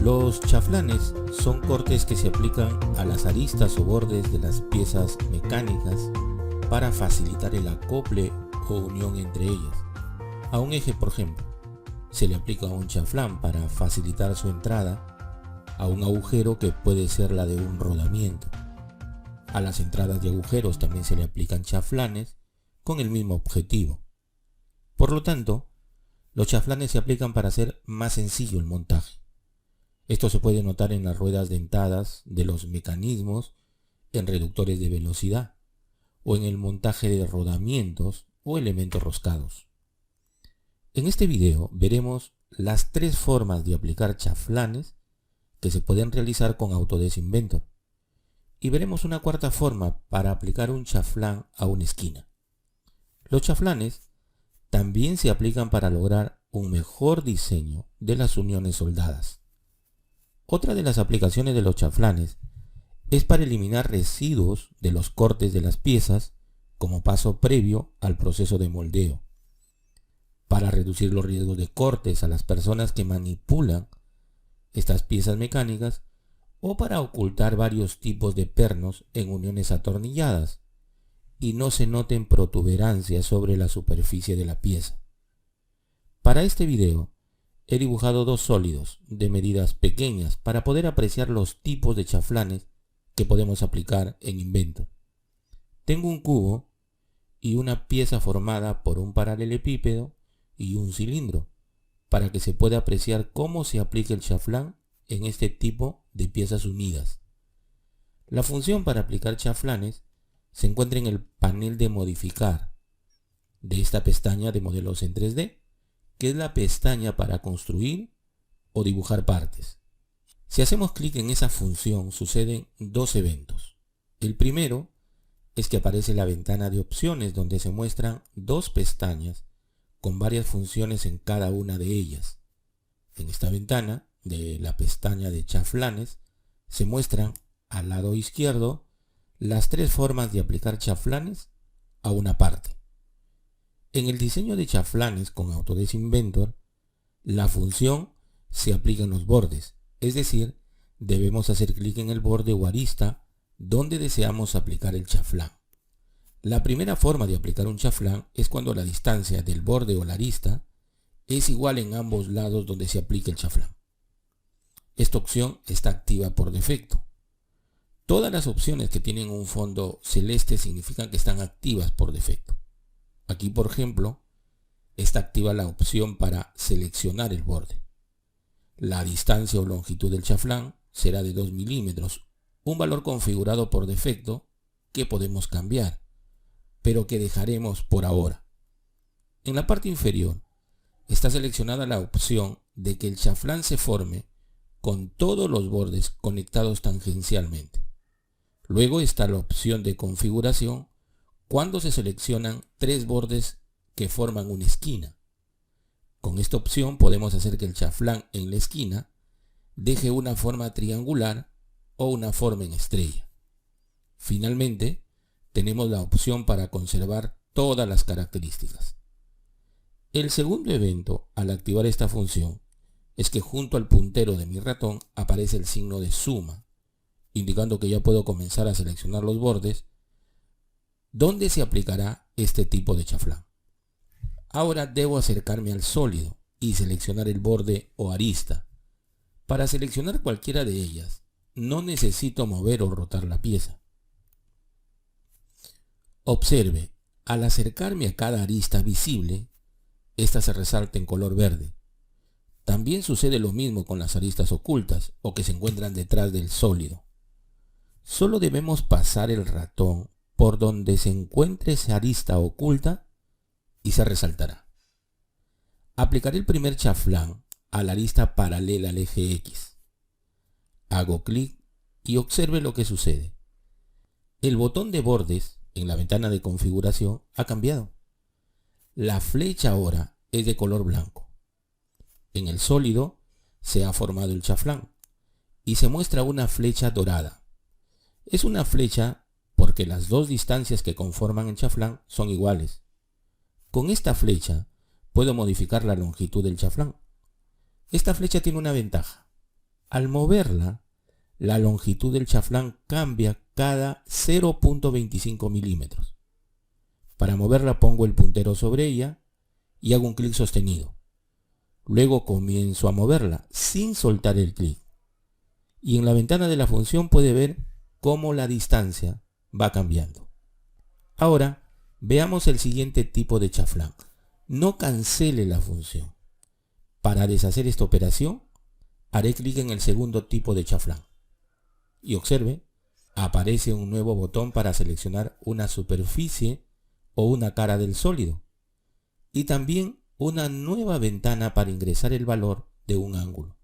Los chaflanes son cortes que se aplican a las aristas o bordes de las piezas mecánicas para facilitar el acople o unión entre ellas. A un eje, por ejemplo, se le aplica un chaflán para facilitar su entrada a un agujero que puede ser la de un rodamiento. A las entradas de agujeros también se le aplican chaflanes con el mismo objetivo. Por lo tanto, los chaflanes se aplican para hacer más sencillo el montaje. Esto se puede notar en las ruedas dentadas de los mecanismos, en reductores de velocidad o en el montaje de rodamientos o elementos roscados. En este video veremos las 3 formas de aplicar chaflanes que se pueden realizar con Autodesk Inventor, y veremos una 4ª forma para aplicar un chaflán a una esquina. Los chaflanes también se aplican para lograr un mejor diseño de las uniones soldadas. Otra de las aplicaciones de los chaflanes es para eliminar residuos de los cortes de las piezas como paso previo al proceso de moldeo, para reducir los riesgos de cortes a las personas que manipulan estas piezas mecánicas, o para ocultar varios tipos de pernos en uniones atornilladas y no se noten protuberancias sobre la superficie de la pieza. Para este video he dibujado 2 sólidos de medidas pequeñas para poder apreciar los tipos de chaflanes que podemos aplicar en Inventor. Tengo un cubo y una pieza formada por un paralelepípedo y un cilindro, para que se pueda apreciar cómo se aplica el chaflán en este tipo de piezas unidas. La función para aplicar chaflanes se encuentra en el panel de modificar de esta pestaña de modelos en 3D, que es la pestaña para construir o dibujar partes. Si hacemos clic en esa función, suceden 2 eventos. El primero es que aparece la ventana de opciones, donde se muestran 2 pestañas con varias funciones en cada una de ellas. En esta ventana de la pestaña de chaflanes se muestran al lado izquierdo las 3 formas de aplicar chaflanes a una parte. En el diseño de chaflanes con Autodesk Inventor, la función se aplica en los bordes, es decir, debemos hacer clic en el borde o arista donde deseamos aplicar el chaflán. La primera forma de aplicar un chaflán es cuando la distancia del borde o la arista es igual en ambos lados donde se aplica el chaflán. Esta opción está activa por defecto. Todas las opciones que tienen un fondo celeste significan que están activas por defecto. Aquí, por ejemplo, está activa la opción para seleccionar el borde. La distancia o longitud del chaflán será de 2 milímetros, un valor configurado por defecto que podemos cambiar, pero que dejaremos por ahora. En la parte inferior está seleccionada la opción de que el chaflán se forme con todos los bordes conectados tangencialmente. Luego está la opción de configuración cuando se seleccionan 3 bordes que forman una esquina. Con esta opción podemos hacer que el chaflán en la esquina deje una forma triangular o una forma en estrella. Finalmente, tenemos la opción para conservar todas las características. El segundo evento al activar esta función es que junto al puntero de mi ratón aparece el signo de suma, indicando que ya puedo comenzar a seleccionar los bordes donde se aplicará este tipo de chaflán. Ahora debo acercarme al sólido y seleccionar el borde o arista. Para seleccionar cualquiera de ellas, no necesito mover o rotar la pieza. Observe, al acercarme a cada arista visible, esta se resalta en color verde. También sucede lo mismo con las aristas ocultas o que se encuentran detrás del sólido. Solo debemos pasar el ratón por donde se encuentre esa arista oculta y se resaltará. Aplicaré el primer chaflán a la arista paralela al eje X. Hago clic y observe lo que sucede. El botón de bordes en la ventana de configuración ha cambiado. La flecha ahora es de color blanco. En el sólido se ha formado el chaflán y se muestra una flecha dorada. Es una flecha porque las 2 distancias que conforman el chaflán son iguales. Con esta flecha puedo modificar la longitud del chaflán. Esta flecha tiene una ventaja. Al moverla, la longitud del chaflán cambia cada 0.25 milímetros. Para moverla pongo el puntero sobre ella y hago un clic sostenido. Luego comienzo a moverla sin soltar el clic. Y en la ventana de la función puede ver cómo la distancia va cambiando. Ahora veamos el siguiente tipo de chaflán. No cancele la función. Para deshacer esta operación, haré clic en el segundo tipo de chaflán. Y observe, aparece un nuevo botón para seleccionar una superficie o una cara del sólido. Y también una nueva ventana para ingresar el valor de un ángulo.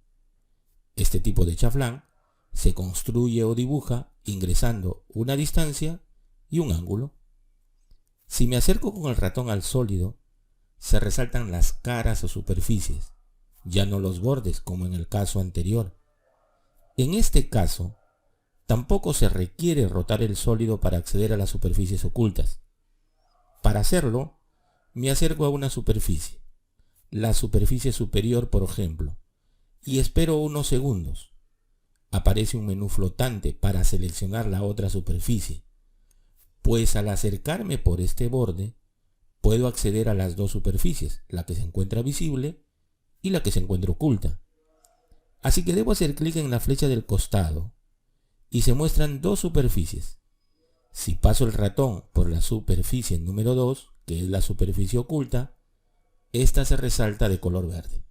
Este tipo de chaflán se construye o dibuja ingresando una distancia y un ángulo. Si me acerco con el ratón al sólido, se resaltan las caras o superficies, ya no los bordes como en el caso anterior. En este caso, tampoco se requiere rotar el sólido para acceder a las superficies ocultas. Para hacerlo, me acerco a una superficie, la superficie superior por ejemplo, y espero unos segundos. Aparece un menú flotante para seleccionar la otra superficie, pues al acercarme por este borde, puedo acceder a las dos superficies, la que se encuentra visible y la que se encuentra oculta. Así que debo hacer clic en la flecha del costado y se muestran dos superficies. Si paso el ratón por la superficie número 2, que es la superficie oculta, esta se resalta de color verde.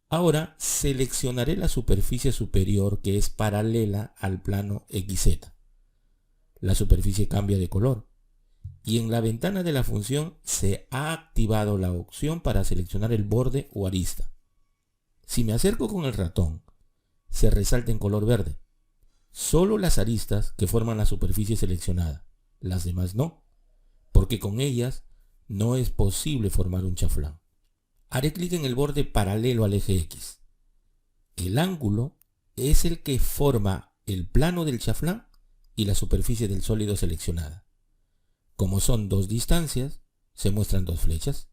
Ahora seleccionaré la superficie superior que es paralela al plano XZ. La superficie cambia de color y en la ventana de la función se ha activado la opción para seleccionar el borde o arista. Si me acerco con el ratón, se resalta en color verde. Solo las aristas que forman la superficie seleccionada, las demás no, porque con ellas no es posible formar un chaflán. Haré clic en el borde paralelo al eje X. El ángulo es el que forma el plano del chaflán y la superficie del sólido seleccionada. Como son dos distancias, se muestran dos flechas,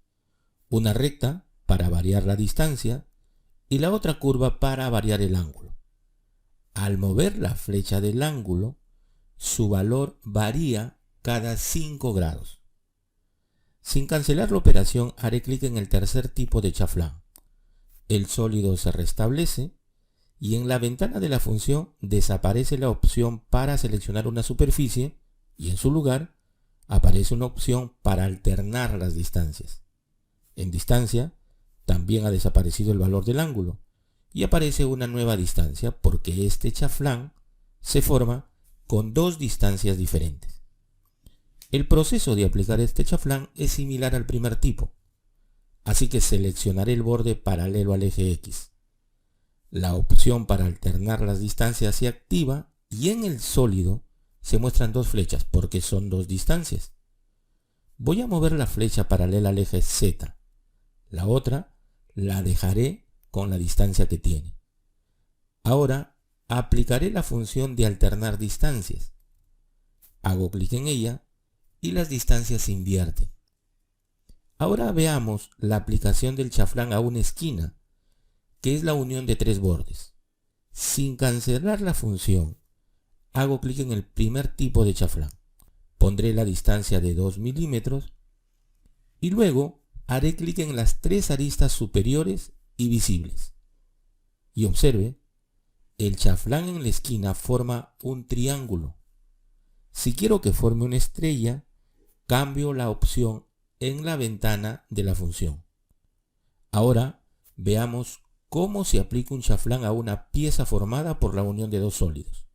una recta para variar la distancia y la otra curva para variar el ángulo. Al mover la flecha del ángulo, su valor varía cada 5 grados. Sin cancelar la operación, haré clic en el tercer tipo de chaflán. El sólido se restablece y en la ventana de la función desaparece la opción para seleccionar una superficie y en su lugar aparece una opción para alternar las distancias. En distancia también ha desaparecido el valor del ángulo y aparece una nueva distancia porque este chaflán se forma con dos distancias diferentes. El proceso de aplicar este chaflán es similar al primer tipo, así que seleccionaré el borde paralelo al eje X. La opción para alternar las distancias se activa y en el sólido se muestran dos flechas porque son dos distancias. Voy a mover la flecha paralela al eje Z. La otra la dejaré con la distancia que tiene. Ahora aplicaré la función de alternar distancias. Hago clic en ella y las distancias se invierten. Ahora veamos la aplicación del chaflán a una esquina, que es la unión de tres bordes. Sin cancelar la función, hago clic en el primer tipo de chaflán. Pondré la distancia de 2 milímetros y luego haré clic en las tres aristas superiores y visibles. Y observe, el chaflán en la esquina forma un triángulo. Si quiero que forme una estrella, cambio la opción en la ventana de la función. Ahora veamos cómo se aplica un chaflán a una pieza formada por la unión de dos sólidos.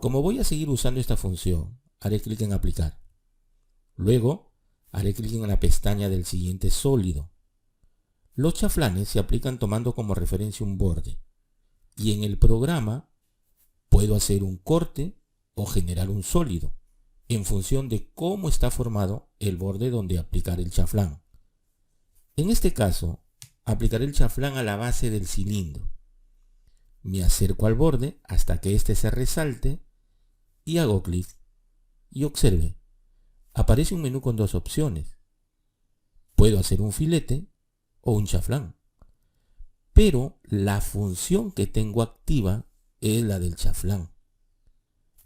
Como voy a seguir usando esta función, haré clic en aplicar. Luego haré clic en la pestaña del siguiente sólido. Los chaflanes se aplican tomando como referencia un borde y en el programa puedo hacer un corte o generar un sólido en función de cómo está formado el borde donde aplicar el chaflán. En este caso, aplicaré el chaflán a la base del cilindro. Me acerco al borde hasta que éste se resalte y hago clic. Y observe, aparece un menú con dos opciones. Puedo hacer un filete o un chaflán. pero la función que tengo activa es la del chaflán.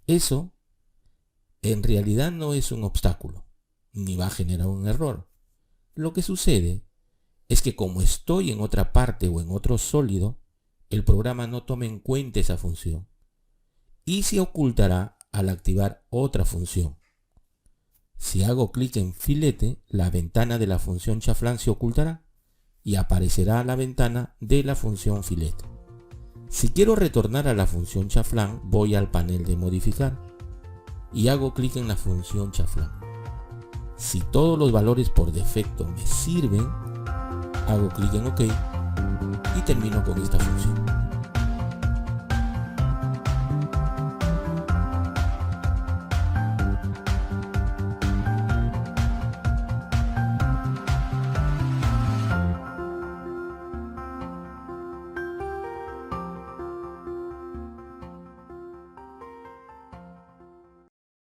Eso en realidad no es un obstáculo, ni va a generar un error. Lo que sucede es que como estoy en otra parte o en otro sólido, el programa no toma en cuenta esa función y se ocultará al activar otra función. Si hago clic en filete, la ventana de la función chaflán se ocultará y aparecerá la ventana de la función filete. Si quiero retornar a la función chaflán, voy al panel de modificar y hago clic en la función chaflán. Si todos los valores por defecto me sirven, hago clic en OK y termino con esta función.